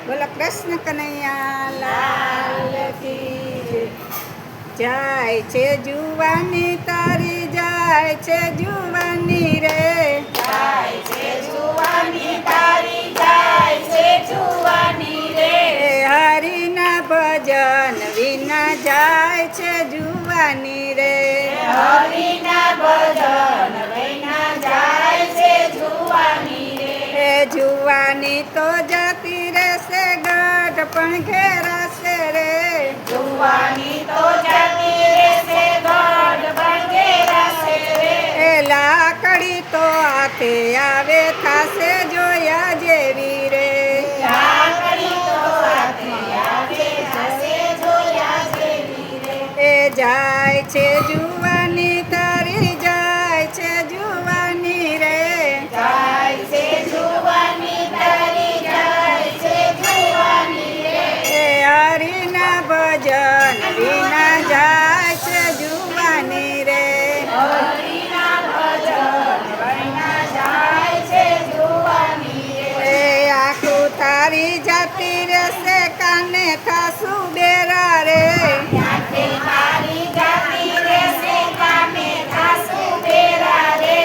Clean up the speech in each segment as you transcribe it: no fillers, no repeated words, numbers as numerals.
બોલો કૃષ્ણ કનૈયા લાલ કી જાય છે જુવાની તારી જાય છે જુવાની રે જાય છે જુવાની તારી જાય છે જુવાની રે હરિના ભજન વિના જાય છે જુવાની રે હરિના ભજન વિના જાય છે જુવાની રે જુવાની તો જતી રહેશે ગઢ પણ ઘેરાશે રે જુવાની તો જતી રહેશે ગઢ પણ ઘેરાશે રે લાકડી તો હાથે આવે થાશે જોયા જેવી રે લાકડી તો હાથે આવે થાશે જોયા જેવી રે જાય છે જુવાની તારી જાય છે જુવાની રે જાય છે જુવાની તારી જાય છે જુવાની રે હરિના ભજન વિના જાય છે જુવાની રે હરિના ભજન વિના જાય છે જુવાની રે આખું તારી જાતી રહેશે કાને થાસુ બેરા રે ત્યાંથી તારી જાતી રહેશે કામે થાસુ બેરા રે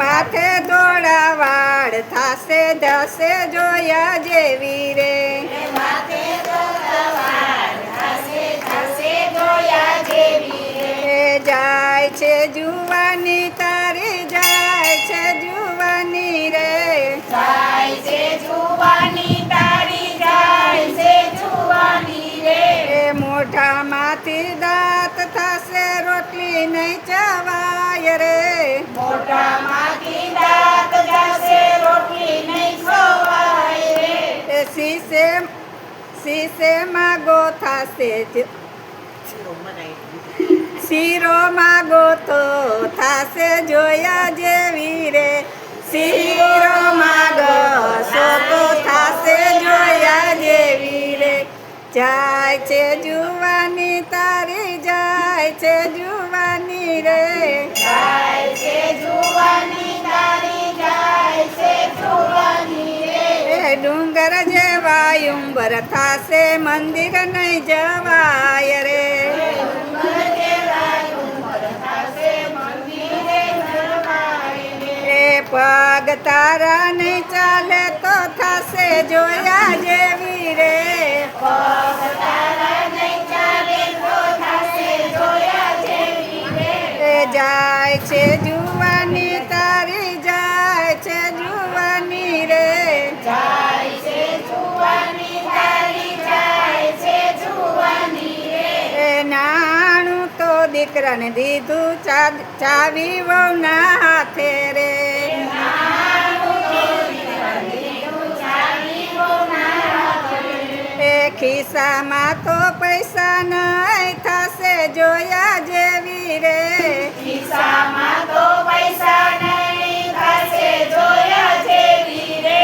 માથે દોડા વાળ થાશે ધસે જોયા જેવી રે માથે દોરવાળ થાશે થાશે જોયા જેવી રે જાય છે જુવાની તારી જાય છે જુવાની રે જાય છે જુવાની તારી જાય છે જુવાની રે મોઢામાંથી દાંત થશે રોટલી નહીં ચવાય રે મોઢામાંથી દાંત જશે રોટલી નહીં ખવાય રે શીશે માગો થશે શીરો માગો તો થશે જોયા જેવી રે શીરો માગો તો થશે જોયા જેવી રે જાય છે જુવાની તારી જાય છે જુવાની રે જાય છે જુવાની તારી જાય છે જુવાની રે ડુંગર જેવા ઉંબર થાશે મંદિર નહીં જવાય રે ડુંગર જેવા ઉંમર થાશે મંદિરે જવાય રે પગ તારા નહીં ચાલે તો થશે જોયા જેવી રે પગ તારા નહીં ચાલે તો થાશે જોયા જેવી રે જાય છે જુવાની તારી જાય છે જુવાની રે જાય છે જુવાની તારી જાય છે જુવાની રે નાણું તો દીકરાને દીધું ચાવી વહુના હાથે રે ખિસ્સામાં તો પૈસા નહીં થશે જોયા જેવી રે ખિસ્સામાં તો પૈસા નહીં થશે જોયા જેવી રે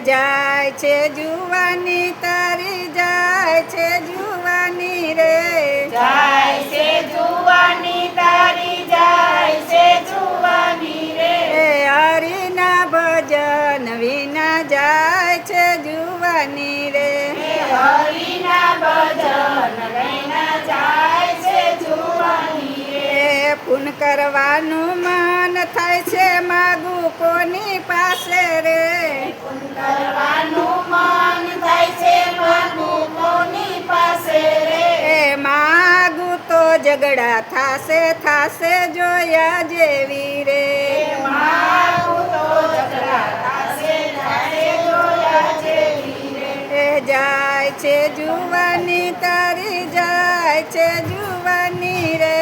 જાય છે જુવાની તારી જાય છે જુવાની રે જાય છે જુવાની તારી જાય છે જુવાની રે હરિના ભજન વિના જાય છે જુવાની રે હરિના ભજન વિના જાય છે જુવાની રે પૂન કરવાનું મન થાય છે માગું કોની પાસે રે કરવાનું મન થાય છે માગું કોની પાસે રે માગું તો ઝઘડા થાશે જોયા જેવી રે માગું તો ઝઘડા થાશે થાશે જોયા જેવી રે જાય છે જુવાની તારી જાય છે જુવાની રે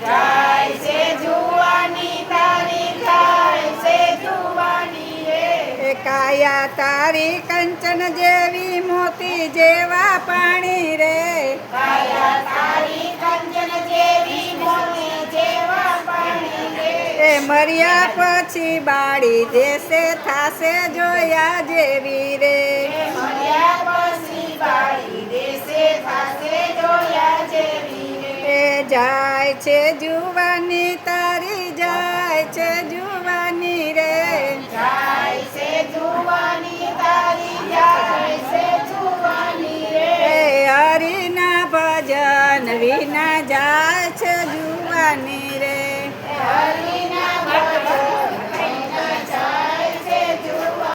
જાય છે જુવાની તારી જાય છે જુવાની રે કાયા તારી કંચન જેવી મોતી જેવા પાણી રે કાયા તારી કંચન જેવી મોતી જેવા પાણી રે મર્યા પછી બાળી દેશે થાશે જોયા જેવી રે મર્યા પછી બાળી દેશે થાશે જોયા જેવી રે જાય છે જુવાની તારી જાય છે જુવાની રે જાય છે જુવાની તારી જાય છે જુવાની જોવાની રે હરવી